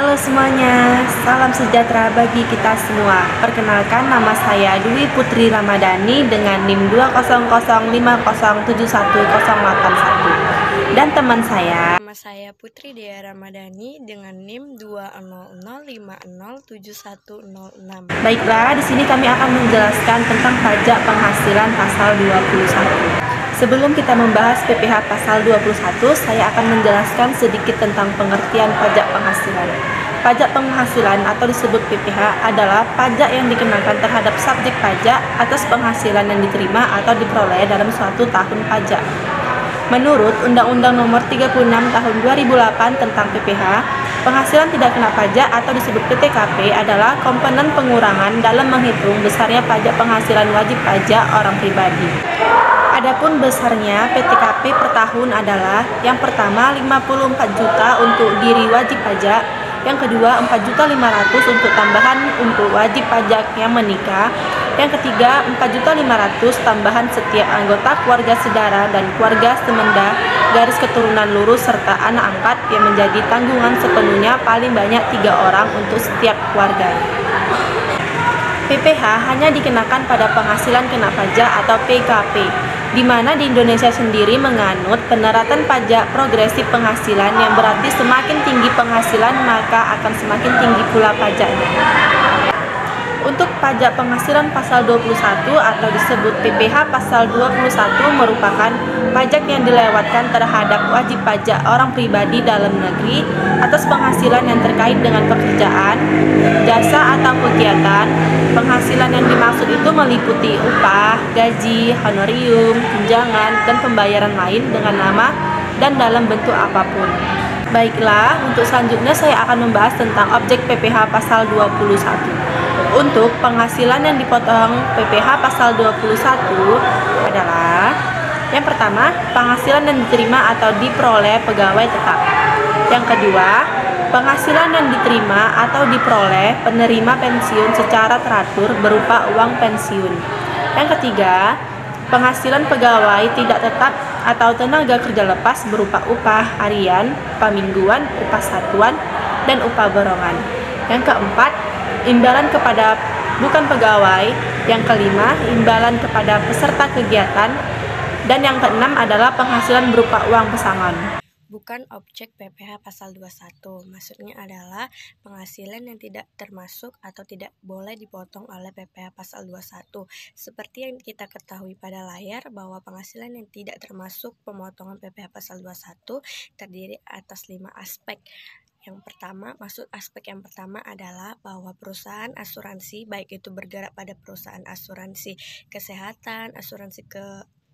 Halo semuanya, salam sejahtera bagi kita semua. Perkenalkan, nama saya Dwi Putri Ramadhani dengan NIM 20050710181 dan teman saya. Nama saya Putri Dea Ramadhani dengan NIM 200507106. Baiklah, di sini kami akan menjelaskan tentang pajak penghasilan pasal 21. Sebelum kita membahas PPh pasal 21, saya akan menjelaskan sedikit tentang pengertian pajak penghasilan. Pajak penghasilan atau disebut PPh adalah pajak yang dikenakan terhadap subjek pajak atas penghasilan yang diterima atau diperoleh dalam suatu tahun pajak. Menurut Undang-Undang Nomor 36 Tahun 2008 tentang PPh, penghasilan tidak kena pajak atau disebut PTKP adalah komponen pengurangan dalam menghitung besarnya pajak penghasilan wajib pajak orang pribadi. Adapun besarnya PTKP per tahun adalah yang pertama 54 juta untuk diri wajib pajak, yang kedua 4.500.000 untuk tambahan untuk wajib pajak yang menikah, yang ketiga 4.500.000 tambahan setiap anggota keluarga sedara dan keluarga semenda garis keturunan lurus serta anak angkat yang menjadi tanggungan sepenuhnya paling banyak 3 orang untuk setiap keluarga. PPh hanya dikenakan pada penghasilan kena pajak atau PKP, di mana di Indonesia sendiri menganut penerapan pajak progresif penghasilan yang berarti semakin tinggi penghasilan maka akan semakin tinggi pula pajaknya. Untuk pajak penghasilan pasal 21 atau disebut PPh pasal 21 merupakan pajak yang dilewatkan terhadap wajib pajak orang pribadi dalam negeri atas penghasilan yang terkait dengan pekerjaan, jasa atau kegiatan. Penghasilan yang dimaksud itu meliputi upah, gaji, honorium, tunjangan, dan pembayaran lain dengan nama dan dalam bentuk apapun. Baiklah, untuk selanjutnya saya akan membahas tentang objek PPh pasal 21. Untuk penghasilan yang dipotong PPh pasal 21 adalah yang pertama, penghasilan yang diterima atau diperoleh pegawai tetap. Yang kedua, penghasilan yang diterima atau diperoleh penerima pensiun secara teratur berupa uang pensiun. Yang ketiga, penghasilan pegawai tidak tetap atau tenaga kerja lepas berupa upah harian, upah mingguan, upah satuan, dan upah borongan. Yang keempat, imbalan kepada bukan pegawai. Yang kelima, imbalan kepada peserta kegiatan. Dan yang keenam adalah penghasilan berupa uang pesangon. Bukan objek PPh pasal 21, maksudnya adalah penghasilan yang tidak termasuk atau tidak boleh dipotong oleh PPh pasal 21. Seperti yang kita ketahui pada layar bahwa penghasilan yang tidak termasuk pemotongan PPh pasal 21 terdiri atas 5 aspek. Yang pertama, aspek yang pertama adalah bahwa perusahaan asuransi, baik itu bergerak pada perusahaan asuransi kesehatan,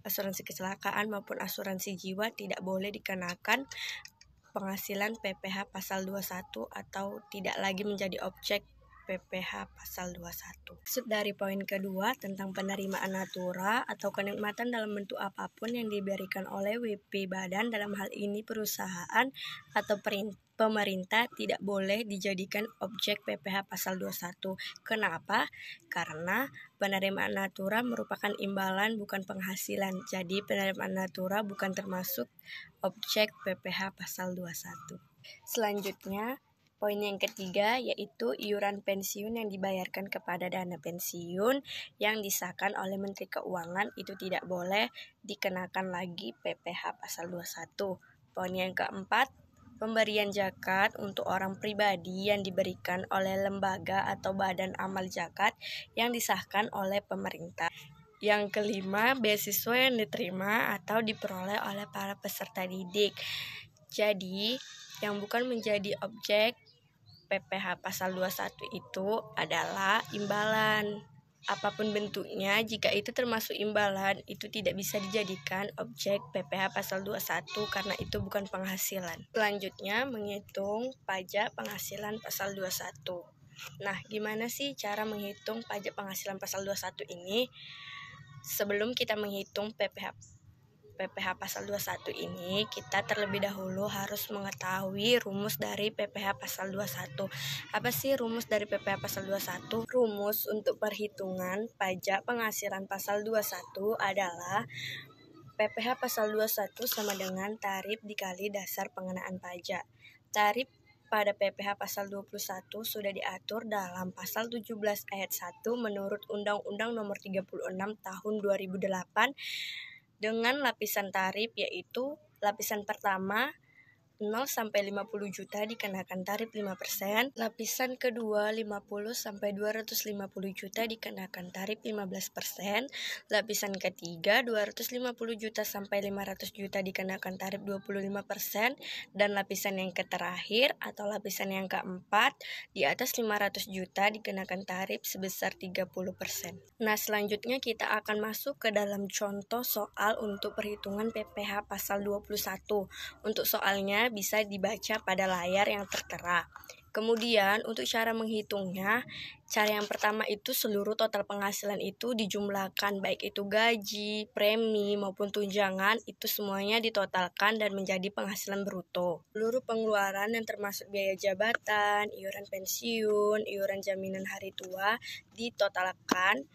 asuransi kecelakaan maupun asuransi jiwa tidak boleh dikenakan penghasilan PPh pasal 21 atau tidak lagi menjadi objek PPh pasal 21. Maksud dari poin kedua tentang penerimaan natura atau kenikmatan dalam bentuk apapun yang diberikan oleh WP Badan, dalam hal ini perusahaan atau pemerintah, tidak boleh dijadikan objek PPh pasal 21. Kenapa? Karena penerimaan natura merupakan imbalan bukan penghasilan. Jadi penerimaan natura bukan termasuk objek PPh pasal 21. Selanjutnya, poin yang ketiga yaitu iuran pensiun yang dibayarkan kepada dana pensiun yang disahkan oleh Menteri Keuangan itu tidak boleh dikenakan lagi PPh pasal 21. Poin yang keempat, pemberian zakat untuk orang pribadi yang diberikan oleh lembaga atau badan amal zakat yang disahkan oleh pemerintah. Yang kelima, beasiswa yang diterima atau diperoleh oleh para peserta didik. Jadi, yang bukan menjadi objek PPh pasal 21 itu adalah imbalan. Apapun bentuknya, jika itu termasuk imbalan, itu tidak bisa dijadikan objek PPh pasal 21 karena itu bukan penghasilan. Selanjutnya, menghitung pajak penghasilan pasal 21. Nah, gimana sih cara menghitung pajak penghasilan pasal 21 ini? Sebelum kita menghitung PPh pasal 21 ini, kita terlebih dahulu harus mengetahui rumus dari PPh pasal 21. Apa sih rumus dari PPh pasal 21? Rumus untuk perhitungan pajak penghasilan pasal 21 adalah PPh pasal 21 sama dengan tarif dikali dasar pengenaan pajak. Tarif pada PPh pasal 21 sudah diatur dalam pasal 17 ayat 1 menurut Undang-Undang Nomor 36 Tahun 2008 dengan lapisan tarif yaitu lapisan pertama 0 sampai 50 juta dikenakan tarif 5%, lapisan kedua 50 sampai 250 juta dikenakan tarif 15%, lapisan ketiga 250 juta sampai 500 juta dikenakan tarif 25%, dan lapisan yang terakhir atau lapisan yang keempat di atas 500 juta dikenakan tarif sebesar 30%. Nah, selanjutnya kita akan masuk ke dalam contoh soal untuk perhitungan PPh pasal 21. Untuk soalnya bisa dibaca pada layar yang tertera. Kemudian untuk cara menghitungnya, cara yang pertama itu seluruh total penghasilan itu dijumlahkan, baik itu gaji, premi maupun tunjangan, itu semuanya ditotalkan dan menjadi penghasilan bruto. Seluruh pengeluaran yang termasuk biaya jabatan, iuran pensiun, iuran jaminan hari tua ditotalkan,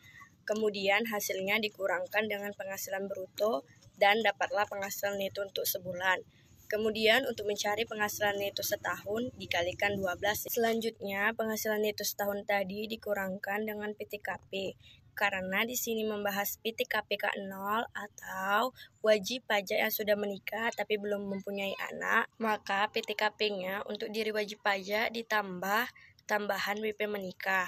kemudian hasilnya dikurangkan dengan penghasilan bruto dan dapatlah penghasilan neto untuk sebulan. Kemudian untuk mencari penghasilan neto setahun dikalikan 12. Selanjutnya penghasilan neto setahun tadi dikurangkan dengan PTKP. Karena di sini membahas PTKP K0 atau wajib pajak yang sudah menikah tapi belum mempunyai anak, maka PTKP-nya untuk diri wajib pajak ditambah tambahan WP menikah.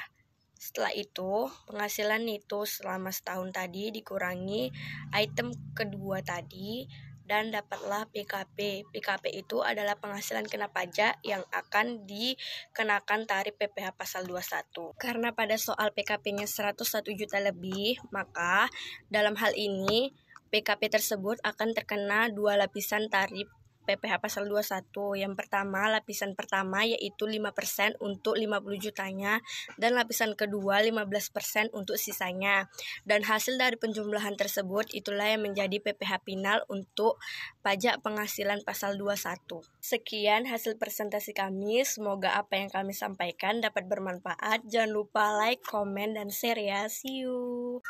Setelah itu, penghasilan neto selama setahun tadi dikurangi item kedua tadi dan dapatlah PKP. PKP itu adalah penghasilan kena pajak yang akan dikenakan tarif PPh pasal 21. Karena pada soal PKP-nya 101 juta lebih, maka dalam hal ini PKP tersebut akan terkena dua lapisan tarif PPh pasal 21. Yang pertama, lapisan pertama yaitu 5% untuk 50 jutanya dan lapisan kedua 15% untuk sisanya. Dan hasil dari penjumlahan tersebut itulah yang menjadi PPh final untuk pajak penghasilan pasal 21. Sekian hasil presentasi kami. Semoga apa yang kami sampaikan dapat bermanfaat. Jangan lupa like, komen, dan share ya. See you.